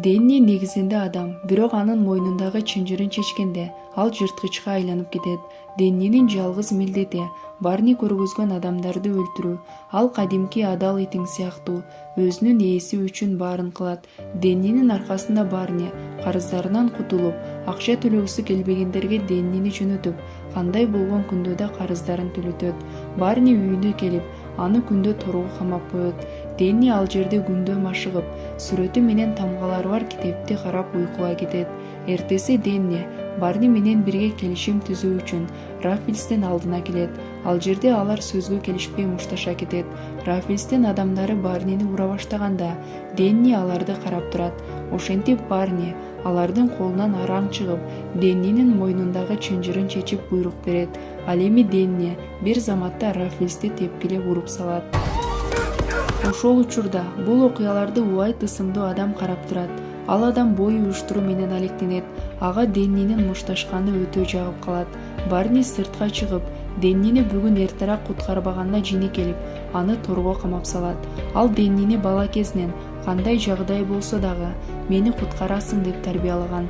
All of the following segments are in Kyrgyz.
Дэнни негизинде адам, бирок анын мойнундагы чынжырын чечкенде ал жырткычка айланып кетет. Дэннинин жалгыз милдети Барни көргөзгөн адамдарды өлтүрүү. Ал кадимки адал итиң сыяктуу өзүнүн ээси үчүн баарын кылат. Дэннинин аркасында Барни карыздарынан кутулуп, акча төлөгүсү келбегендерге Дэннини жөнөтүп, кандай болгон күндө да карыздарын төлөтөт. Барни үйүнө келип, аны күндө торго камап коет. Дэнни ал жерде күндө машыгып, сүрөтү менен тамгалары бар китепти карап уйкуга кетет. Эртеси Дэнни Барни менен бирге келишим түзүү үчүн Раффлстин алдына келет. Ал жерде алар сөзгө келишпей мушташа кетет. Раффлстин адамдары Барнини ура баштаганда Дэнни аларды карап турат. Ошентип Барни алардын колунан араң чыгып, Дэннинин мойнундагы чынжырын чечип буйрук берет. Ал эми Дэнни бир заматта Раффлсти тепкилеп уруп салат. Ошол учурда бул окуяларды Уайт ысымдуу адам карап турат. Ал адам бой уюштуруу менен алектенет. Ага Дэннинин мушташканы өтө жагып калат. Барни сыртка чыгып, Дэннини бүгүн эртерээк куткарбаганына жини келип, аны торго камап салат. Ал Дэннини бала кезинен кандай жагдай болсо дагы мени куткарасың деп тарбиялаган.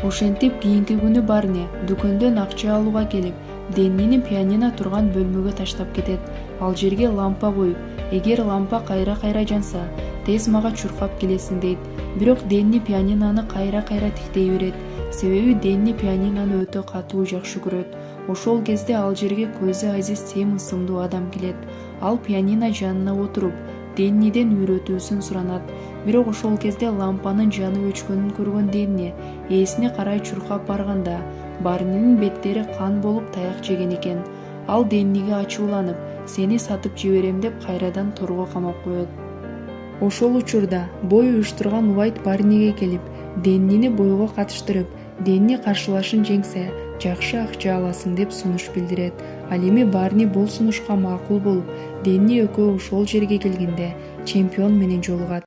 Ошентип кийинки күнү Барни дүкөндөн акча алууга келип, Дэннини пианино турган бөлмөгө таштап кетет. Ал жерге лампа коюп, эгер лампа кайра-кайра жанса, тез мага чуркап келесиң дейт. Бирок Дэнни пианинону кайра-кайра тиктей берет. Себеби Дэнни пианинону өтө катуу жакшы көрөт. Ошол кезде ал жерге көзү азиз Сэм ысымдуу адам келет. Ал пианино жанына отуруп, Дэнниден үйрөтүүсүн суранат. Бирок ошол кезде лампанын жаны өчкөнүн көргөн Дэнни ээсине карай чуркап барганда, Барнинин беттери кан болуп таяк жеген экен. Ал Дэнниге ачууланып, сени сатып жиберем деп кайрадан торго камап коет. Ошол учурда бой уюштурган Уайт Барниге келип, Дэннини бойго катыштырып, Дэнни каршылашын жеңсе, жакшы акча аласың деп сунуш билдирет. Ал эми Барни бул сунушка макул болуп, Дэнни экөө ошол жерге келгенде чемпион менен жолугат.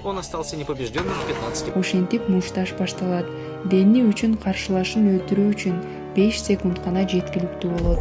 Он остался непобежденным в 15. Ошентип мушташ башталат. Дэнни үчүн каршылашын өлтүрүү үчүн 5 секунд гана жеткиликтүү болот.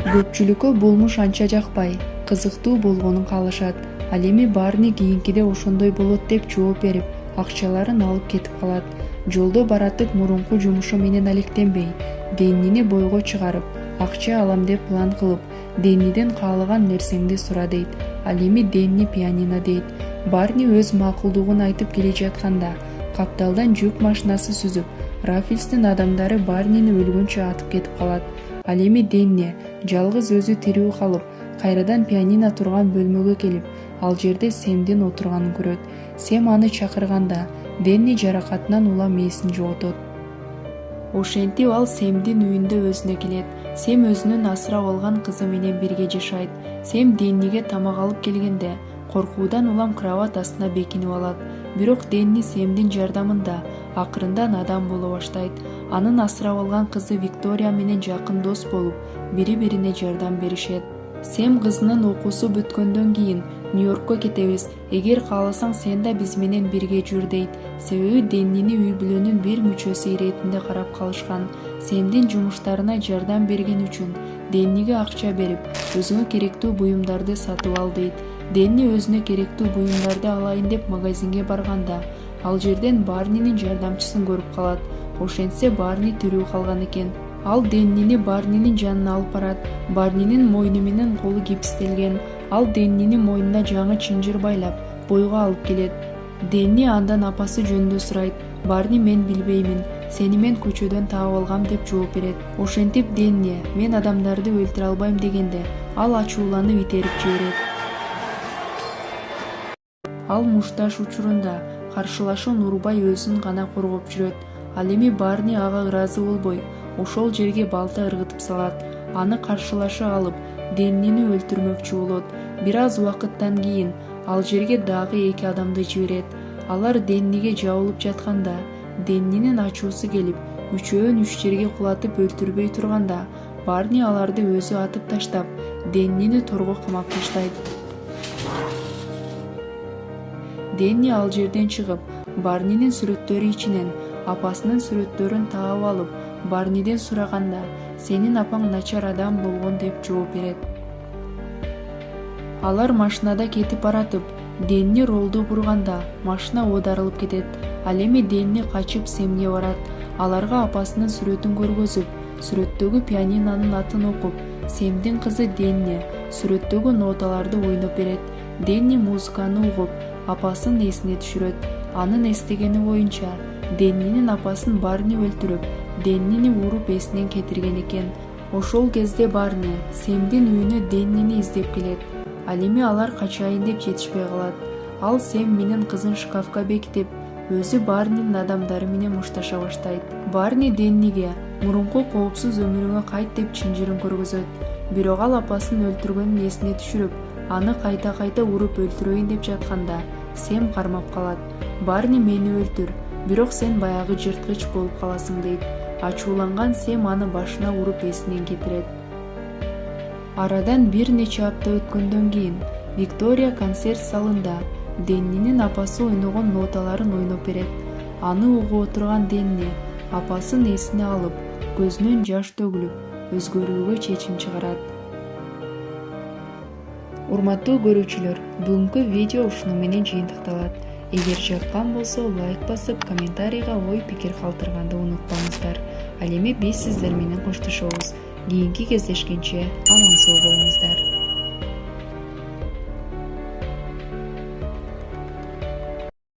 Көпчүлүккө булмуш анча жакпай, кызыктуу болгонун каалашат. Ал эми Барни кийинкиде ошондой болот деп жооп берип, акчаларын алып кетип калат. Жолдо баратып мурунку жумушу менен алектенбей, Дэннини бойго чыгарып, акча алам деп план кылып, Дэнниден каалаган нерсеңди сура дейт. Ал эми Дэнни пианино дейт. Барни өз макулдугун айтып келе жатканда, капталдан жүк машинасы сүзүп, Раффлстин адамдары Барнини өлгөнчө атып кетип калат. Ал эми Дэнни жалгыз өзү тирүү калып, кайрадан пианино турган бөлмөгө келип, ал жерде Сэмдин отурганын көрөт. Сэм аны чакырганда, Дэнни жаракатынан улам эсин жоготот. Ошентип ал Сэмдин үйүндө өзүнө келет. Сэм өзүнүн асырап алган кызы менен бирге жашайт. Сэм Дэнниге тамак алып келгенде, коркуудан улам кровать астына бекинип алат. Бирок Дэнни Сэмдин жардамында акырында надан боло баштайт. Анын асырап алган кызы Виктория менен жакын дос болуп, бири-бирине жардам беришет. Сэм кызынын окуусу бүткөндөн кийин Нью-Йоркко кетебиз. Эгер кааласаң сен да биз менен бирге жүр дейт. Себеби Дэннини үй бүлөнүн бир мүчөсү иретинде карап калышкан. Сэмдин жумуштарына жардам берген үчүн Дэнниге акча берип, өзүңө керектүү буюмдарды сатып ал дейт. Дэнни өзүнө керектүү буюмдарды алайын деп магазинге барганда, ал жерден Барнинин жардамчысын көрүп калат. Ошентсе Барни тирүү калган экен. Ал Дэннини Барнинин жанына алып барат. Барнинин мойну менен колу гипстелген. Ал Дэннини мойнуна жаңы чынжыр байлап, бойго алып келет. Дэнни андан апасы жөнүндө сурайт. Барни мен билбеймин, сени мен көчөдөн таап алгам деп жооп берет. Ошентип Дэнни мен адамдарды өлтүрө албайм дегенде, ал ачууланып итерип жиберет. Ал мушташ учурунда каршылашууну урбай өзүн гана коргоп жүрөт. Ал эми Барни ага ыраазы болбой, ошол жерге балта ыргытып салат. Аны каршылашы алып, Дэннини өлтүрмөкчү болот. Бир аз убакыттан кийин ал жерге дагы 2 адамды жиберет. Алар Дэнниге жабылып жатканда, Дэннинин ачуусу келип, үчөөнү 3 жерге кулатып өлтүрбөй турганда, Барни аларды өзү атып таштап, Дэннини торго камап таштайт. Дэнни ал жерден чыгып, Барнинин сүрөттөрү ичинен апасынын сүрөттөрүн таап алып, Барниден сураганда, сенин апаң начар адам болгон деп жооп берет. Алар машинада кетип баратып, Дэнни ролду бурганда машина оодарылып кетет. Ал эми Дэнни качып Сэмге барат. Аларга апасынын сүрөтүн көргөзүп, сүрөттөгү пианинонун атын окуп, Сэмдин кызы Дэнни сүрөттөгү ноталарды ойноп берет. Дэнни музыканы угуп, апасын эсине түшүрөт. Анын эстегени боюнча, Дэннинин апасын Барни өлтүрүп, Дэннини уруп эсинен кетирген экен. Ошол кезде Барни Сэмдин үйүнө Дэннини издеп келет. Ал эми алар качайын деп жетишпей калат. Ал Сэм менен кызын шкафка бекитип, өзү Барнинин адамдары менен мушташа баштайт. Барни Дэнниге мурунку коопсуз өмүрүңө кайт деп чынжырын көргөзөт. Бирок ал апасын өлтүргөнүн эсине түшүрүп, аны кайта уруп өлтүрөйүн деп жатканда, Сэм кармап калат. Барни мени өлтүр, бирок сен баягы жырткыч болуп каласың дейт. Ачууланган Сэм аны башына уруп эсинен кетирет. Арадан бир нече апта өткөндөн кийин Виктория концерт залында Дэннинин апасы ойногон ноталарын ойноп берет. Аны угуп отурган Дэнни апасын эсине алып, көзүнөн жаш төгүлүп, өзгөрүүгө чечим чыгарат. Урматтуу көрүүчүлөр, бүгүнкү видео ушуну менен жыйынтыкталат. Эгер жаккан болсо лайк басып, комментарийга ой пикир калтырганды унутпаңыздар. Ал эми биз сиздер менен коштошобуз. Кийинки кездешкенче аман сау болуңуздар.